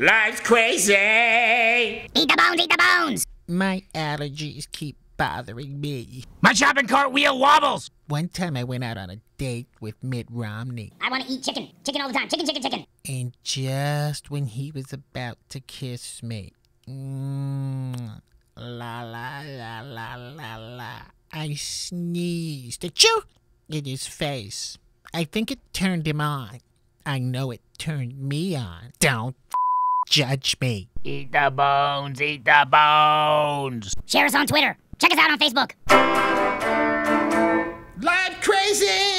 Life's crazy. Eat the bones, eat the bones. My allergies keep bothering me. My shopping cart wheel wobbles. One time I went out on a date with Mitt Romney. I want to eat chicken. Chicken all the time. Chicken, chicken, chicken. And just when he was about to kiss me, la la la la la la, I sneezed, achoo, in his face. I think it turned him on. I know it turned me on. Don't judge me. Eat the bones, eat the bones. Share us on Twitter. Check us out on Facebook. Life crazy.